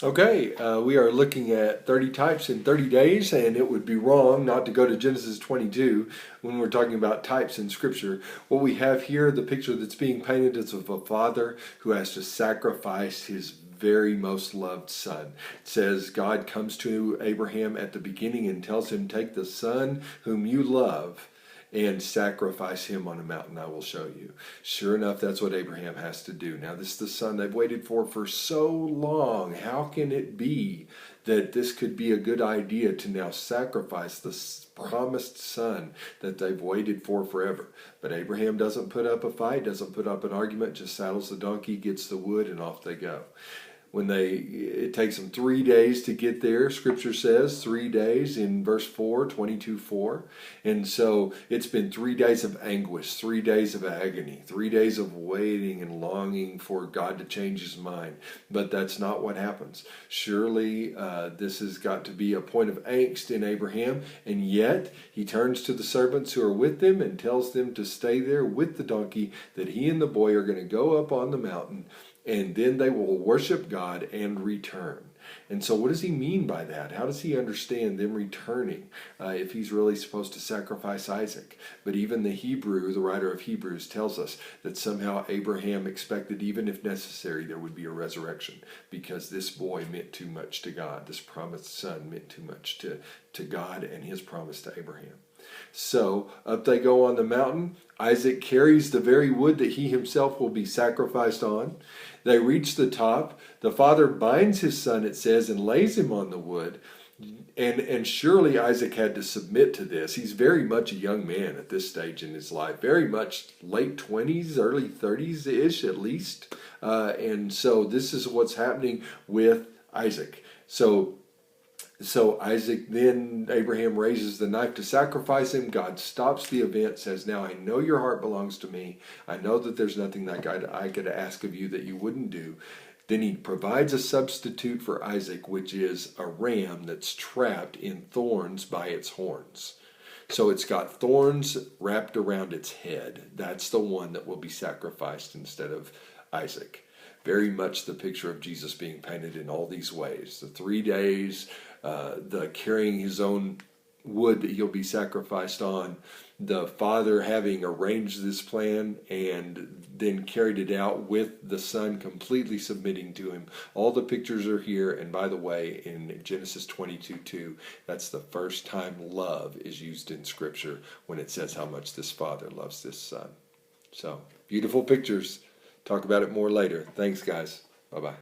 Okay, we are looking at 30 types in 30 days, and it would be wrong not to go to Genesis 22 when we're talking about types in Scripture. What we have here, the picture that's being painted, is of a father who has to sacrifice his very most loved son. It says God comes to Abraham at the beginning and tells him, "Take the son whom you love and sacrifice him on a mountain I will show you." Sure enough, that's what Abraham has to do. Now, this is the son they've waited for so long. How can it be that this could be a good idea to now sacrifice the promised son that they've waited for forever? But Abraham doesn't put up a fight, doesn't put up an argument, just saddles the donkey, gets the wood, and off they go. It takes them 3 days to get there. Scripture says 3 days in verse 4, 22:4. And so it's been 3 days of anguish, 3 days of agony, 3 days of waiting and longing for God to change his mind. But that's not what happens. Surely this has got to be a point of angst in Abraham. And yet he turns to the servants who are with them and tells them to stay there with the donkey, that he and the boy are going to go up on the mountain, and then they will worship God and return. And so what does he mean by that? How does he understand them returning if he's really supposed to sacrifice Isaac? But even the writer of Hebrews, tells us that somehow Abraham expected, even if necessary, there would be a resurrection, because this boy meant too much to God. This promised son meant too much to God and his promise to Abraham. So up they go on the mountain. Isaac carries the very wood that he himself will be sacrificed on. They reach the top. The father binds his son, it says, and lays him on the wood. And surely Isaac had to submit to this. He's very much a young man at this stage in his life, very much late 20s, early 30s-ish at least. And so this is what's happening with Isaac. So Abraham raises the knife to sacrifice him. God stops the event, says, "Now I know your heart belongs to me. I know that there's nothing that I could ask of you that you wouldn't do." Then he provides a substitute for Isaac, which is a ram that's trapped in thorns by its horns. So it's got thorns wrapped around its head. That's the one that will be sacrificed instead of Isaac. Very much the picture of Jesus being painted in all these ways. The 3 days, the carrying his own wood that he'll be sacrificed on, the father having arranged this plan and then carried it out with the son completely submitting to him. All the pictures are here. And by the way, in Genesis 22:2, that's the first time love is used in Scripture, when it says how much this father loves this son. So, beautiful pictures. Talk about it more later. Thanks, guys. Bye-bye.